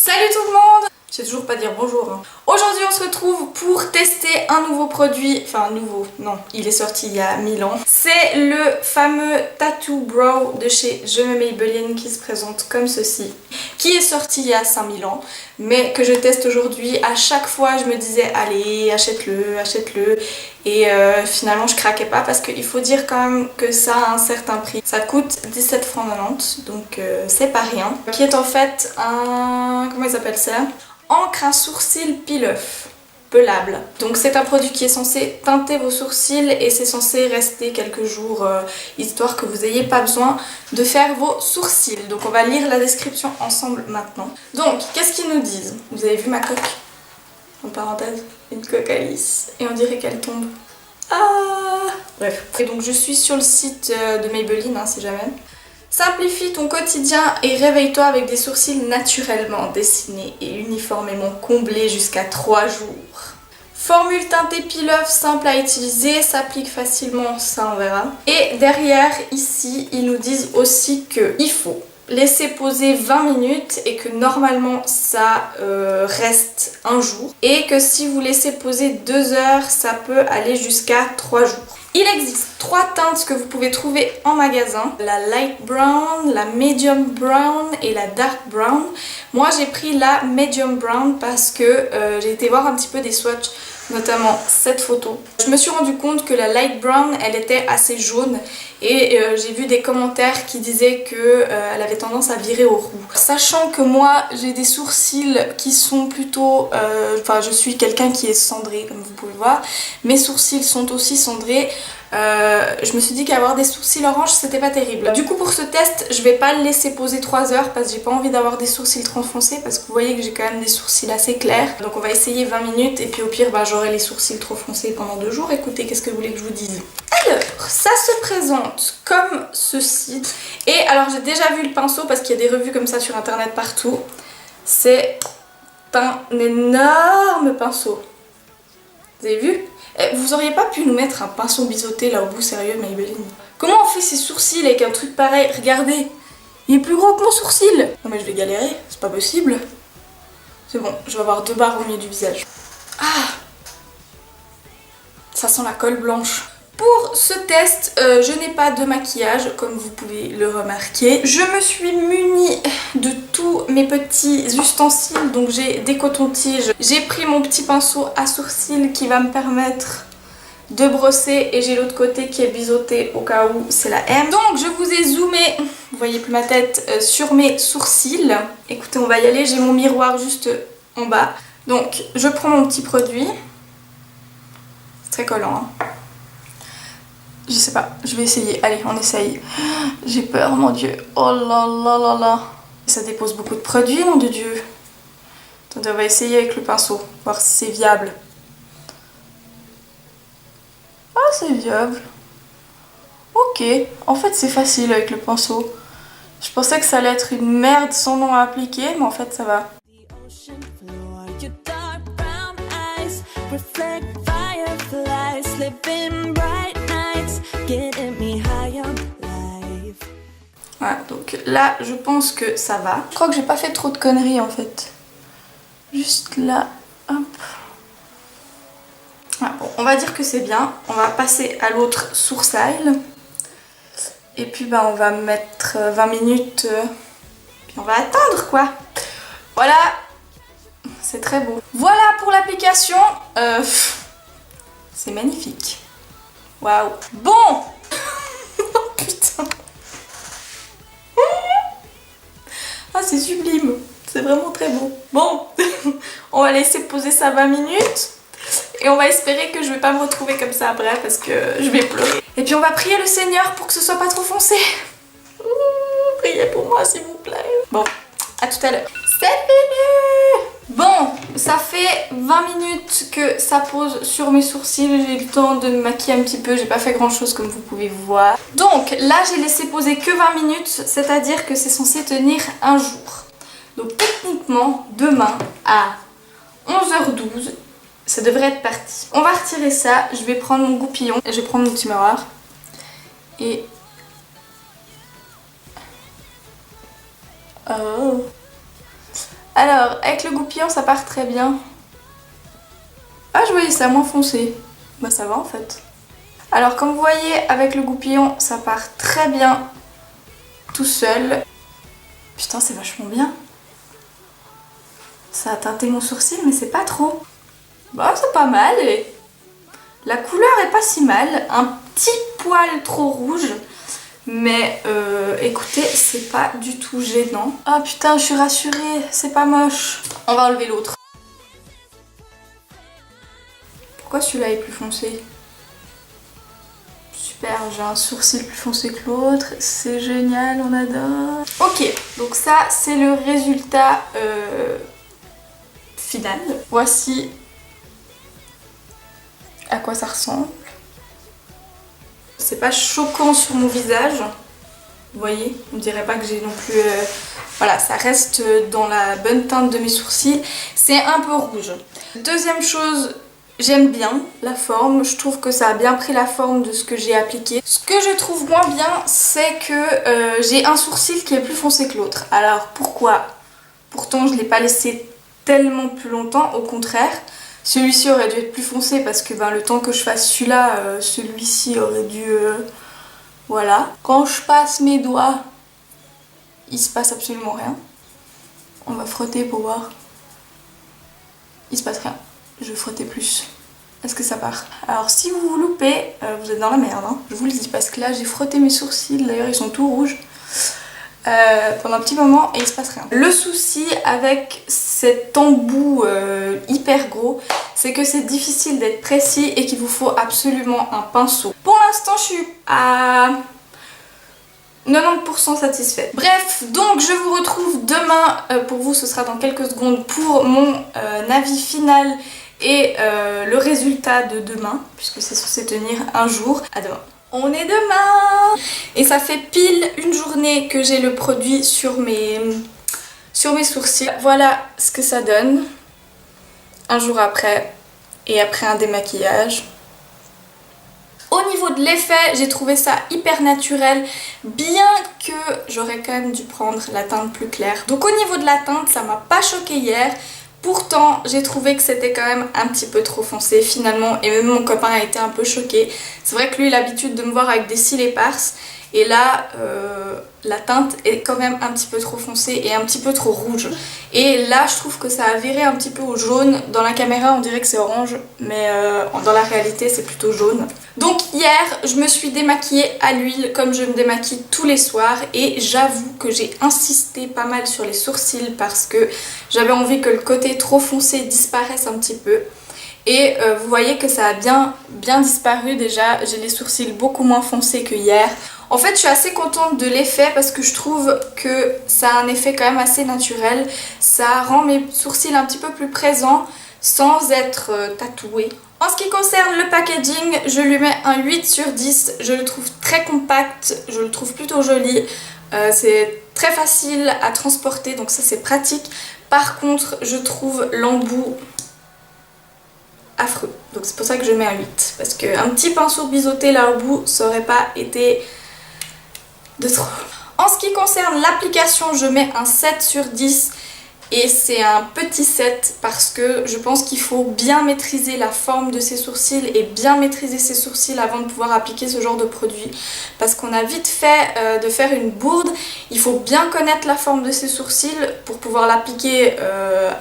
Salut tout le monde! Je sais toujours pas dire bonjour. Hein. Aujourd'hui on se retrouve pour tester un nouveau produit, enfin nouveau, non, il est sorti il y a 1000 ans. C'est le fameux Tattoo Brow de chez Je me Maybelline qui se présente comme ceci, qui est sorti il y a 5000 ans, mais que je teste aujourd'hui. À chaque fois je me disais allez achète-le, achète-le, et finalement je craquais pas parce qu'il faut dire quand même que ça a un certain prix. Ça coûte 17,90 francs, donc c'est pas rien. Qui est en fait un... comment ils appellent ça? Encre à sourcils peel-off, pelable. Donc c'est un produit qui est censé teinter vos sourcils et c'est censé rester quelques jours, histoire que vous n'ayez pas besoin de faire vos sourcils. Donc on va lire la description ensemble maintenant. Donc qu'est-ce qu'ils nous disent? Vous avez vu ma coque? En parenthèse, une coque à lisse et on dirait qu'elle tombe. Ah! Bref. Et donc je suis sur le site de Maybelline, hein, si jamais. Simplifie ton quotidien et réveille-toi avec des sourcils naturellement dessinés et uniformément comblés jusqu'à 3 jours. Formule teintée peel-off simple à utiliser, s'applique facilement, ça on verra. Et derrière ici, ils nous disent aussi qu'il faut laisser poser 20 minutes et que normalement ça reste un jour. Et que si vous laissez poser 2 heures, ça peut aller jusqu'à 3 jours. Il existe 3 teintes que vous pouvez trouver en magasin. La light brown, la medium brown et la dark brown. Moi j'ai pris la medium brown parce que j'ai été voir un petit peu des swatchs, notamment cette photo. Je me suis rendu compte que la light brown elle était assez jaune et j'ai vu des commentaires qui disaient qu'elle avait tendance à virer au roux. Sachant que moi j'ai des sourcils qui sont plutôt... enfin je suis quelqu'un qui est cendré comme vous pouvez voir. Mes sourcils sont aussi cendrés. Je me suis dit qu'avoir des sourcils orange c'était pas terrible. Du coup pour ce test je vais pas le laisser poser 3 heures parce que j'ai pas envie d'avoir des sourcils trop foncés parce que vous voyez que j'ai quand même des sourcils assez clairs. Donc on va essayer 20 minutes et puis au pire bah, j'aurai les sourcils trop foncés pendant 2 jours. Écoutez, qu'est-ce que vous voulez que je vous dise? Alors ça se présente comme ceci. Et alors j'ai déjà vu le pinceau parce qu'il y a des revues comme ça sur internet partout. C'est un énorme pinceau. Vous avez vu? Vous auriez pas pu nous mettre un pinceau biseauté là au bout, sérieux Maybelline? Comment on fait ses sourcils avec un truc pareil? Regardez, il est plus gros que mon sourcil. Non mais je vais galérer, c'est pas possible. C'est bon, je vais avoir 2 barres au milieu du visage. Ah, ça sent la colle blanche. Pour ce test, je n'ai pas de maquillage, comme vous pouvez le remarquer. Je me suis munie de tous mes petits ustensiles, donc j'ai des cotons-tiges. J'ai pris mon petit pinceau à sourcils qui va me permettre de brosser et j'ai l'autre côté qui est biseauté au cas où c'est la M. Donc je vous ai zoomé, vous voyez plus ma tête, sur mes sourcils. Écoutez, on va y aller, j'ai mon miroir juste en bas. Donc je prends mon petit produit. C'est très collant, hein. Je sais pas, je vais essayer. Allez, on essaye. J'ai peur, mon Dieu. Oh là là là là. Ça dépose beaucoup de produits, nom de Dieu. Attendez, on va essayer avec le pinceau, voir si c'est viable. Ah, c'est viable. Ok, en fait c'est facile avec le pinceau. Je pensais que ça allait être une merde sans nom à appliquer, mais en fait ça va. Voilà, donc là je pense que ça va. Je crois que j'ai pas fait trop de conneries en fait. Juste là, hop. Voilà, bon, on va dire que c'est bien. On va passer à l'autre sourcil. Et puis bah, on va mettre 20 minutes. Puis on va attendre quoi. Voilà. C'est très beau. Voilà pour l'application. C'est magnifique. Waouh. Bon. Oh putain. Ah c'est sublime. C'est vraiment très beau. Bon. On va laisser poser ça 20 minutes. Et on va espérer que je vais pas me retrouver comme ça après parce que je vais pleurer. Et puis on va prier le Seigneur pour que ce soit pas trop foncé. Priez pour moi s'il vous plaît. Bon, à tout à l'heure. C'est fini. Bon, ça fait 20 minutes que ça pose sur mes sourcils. J'ai eu le temps de me maquiller un petit peu. J'ai pas fait grand chose comme vous pouvez voir. Donc là j'ai laissé poser que 20 minutes. C'est-à-dire que c'est censé tenir un jour. Donc techniquement demain à 11h12 ça devrait être parti. On va retirer ça, je vais prendre mon goupillon et je vais prendre mon petit miroir. Et... oh. Alors, avec le goupillon, ça part très bien. Ah, je voyais ça moins foncé. Bah ça va en fait. Alors, comme vous voyez, avec le goupillon, ça part très bien tout seul. Putain, c'est vachement bien. Ça a teinté mon sourcil, mais c'est pas trop. Bah, c'est pas mal. Et la couleur est pas si mal. Un petit poil trop rouge. Mais écoutez, c'est pas du tout gênant. Ah putain, je suis rassurée, c'est pas moche. On va enlever l'autre. Pourquoi celui-là est plus foncé? Super, j'ai un sourcil plus foncé que l'autre. C'est génial, on adore. Ok, donc ça c'est le résultat final. Voici à quoi ça ressemble. C'est pas choquant sur mon visage. Vous voyez, on dirait pas que j'ai non plus... Voilà, ça reste dans la bonne teinte de mes sourcils. C'est un peu rouge. Deuxième chose, j'aime bien la forme. Je trouve que ça a bien pris la forme de ce que j'ai appliqué. Ce que je trouve moins bien, c'est que j'ai un sourcil qui est plus foncé que l'autre. Alors pourquoi? Pourtant, je l'ai pas laissé tellement plus longtemps, au contraire. Celui-ci aurait dû être plus foncé parce que le temps que je fasse celui-là, celui-ci aurait dû... Voilà. Quand je passe mes doigts, il se passe absolument rien. On va frotter pour voir. Il se passe rien. Je vais frotter plus. Est-ce que ça part? Alors si vous vous loupez, vous êtes dans la merde. Hein. Je vous le dis parce que là j'ai frotté mes sourcils. D'ailleurs ils sont tout rouges. Pendant un petit moment et il se passe rien. Le souci avec cet embout hyper gros, c'est que c'est difficile d'être précis et qu'il vous faut absolument un pinceau. Pour l'instant je suis à 90% satisfaite. Bref, donc je vous retrouve demain, pour vous ce sera dans quelques secondes, pour mon avis final et le résultat de demain, puisque c'est censé tenir un jour. À demain. On est demain! Et ça fait pile une journée que j'ai le produit sur mes sourcils. Voilà ce que ça donne un jour après et après un démaquillage. Au niveau de l'effet, j'ai trouvé ça hyper naturel, bien que j'aurais quand même dû prendre la teinte plus claire. Donc au niveau de la teinte, ça m'a pas choqué hier. Pourtant, j'ai trouvé que c'était quand même un petit peu trop foncé finalement, et même mon copain a été un peu choqué. C'est vrai que lui il a l'habitude de me voir avec des cils éparses, et là la teinte est quand même un petit peu trop foncée et un petit peu trop rouge. Et là je trouve que ça a viré un petit peu au jaune. Dans la caméra on dirait que c'est orange, mais dans la réalité c'est plutôt jaune. Donc hier je me suis démaquillée à l'huile comme je me démaquille tous les soirs, et j'avoue que j'ai insisté pas mal sur les sourcils parce que j'avais envie que le côté trop foncé disparaisse un petit peu. Et vous voyez que ça a bien disparu déjà. J'ai les sourcils beaucoup moins foncés que hier. En fait je suis assez contente de l'effet parce que je trouve que ça a un effet quand même assez naturel. Ça rend mes sourcils un petit peu plus présents sans être tatoués. En ce qui concerne le packaging, je lui mets un 8 sur 10. Je le trouve très compact, je le trouve plutôt joli. C'est très facile à transporter, donc ça c'est pratique. Par contre je trouve l'embout affreux, donc c'est pour ça que je mets un 8, parce qu'un petit pinceau biseauté là au bout ça aurait pas été de trop. En ce qui concerne l'application, je mets un 7 sur 10 et c'est un petit 7 parce que je pense qu'il faut bien maîtriser la forme de ses sourcils et bien maîtriser ses sourcils avant de pouvoir appliquer ce genre de produit, parce qu'on a vite fait de faire une bourde. Il faut bien connaître la forme de ses sourcils pour pouvoir l'appliquer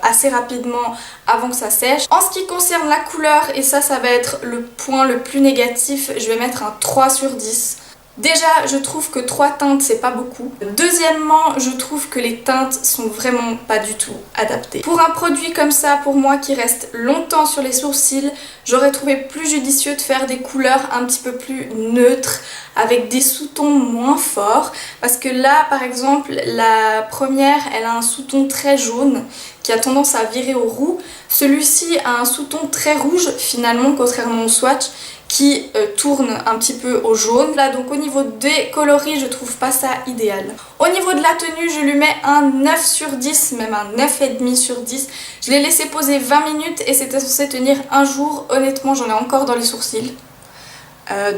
assez rapidement avant que ça sèche. En ce qui concerne la couleur, et ça va être le point le plus négatif, je vais mettre un 3 sur 10. Déjà, je trouve que 3 teintes, c'est pas beaucoup. Deuxièmement, je trouve que les teintes sont vraiment pas du tout adaptées. Pour un produit comme ça, pour moi, qui reste longtemps sur les sourcils, j'aurais trouvé plus judicieux de faire des couleurs un petit peu plus neutres, avec des sous-tons moins forts. Parce que là, par exemple, la première, elle a un sous-ton très jaune, qui a tendance à virer au roux. Celui-ci a un sous-ton très rouge, finalement, contrairement au swatch, qui tourne un petit peu au jaune. Là donc au niveau des coloris je trouve pas ça idéal. Au niveau de la tenue je lui mets un 9 sur 10, même un 9,5 sur 10. Je l'ai laissé poser 20 minutes et c'était censé tenir un jour. Honnêtement j'en ai encore dans les sourcils.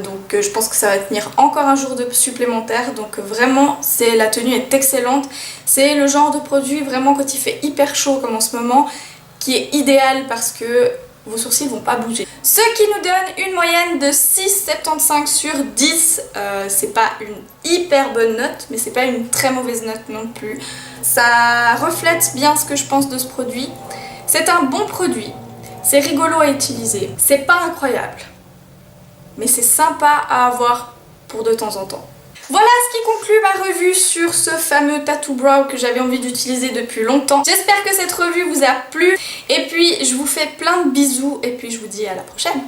Donc je pense que ça va tenir encore un jour de supplémentaire. Donc vraiment, la tenue est excellente. C'est le genre de produit vraiment quand il fait hyper chaud comme en ce moment, qui est idéal parce que vos sourcils vont pas bouger. Ce qui nous donne une moyenne de 6,75 sur 10. C'est pas une hyper bonne note, mais c'est pas une très mauvaise note non plus. Ça reflète bien ce que je pense de ce produit. C'est un bon produit, c'est rigolo à utiliser, c'est pas incroyable, mais c'est sympa à avoir pour de temps en temps. Voilà ce qui conclut ma revue sur ce fameux Tattoo Brow que j'avais envie d'utiliser depuis longtemps. J'espère que cette revue vous a plu. Et puis je vous fais plein de bisous et puis je vous dis à la prochaine.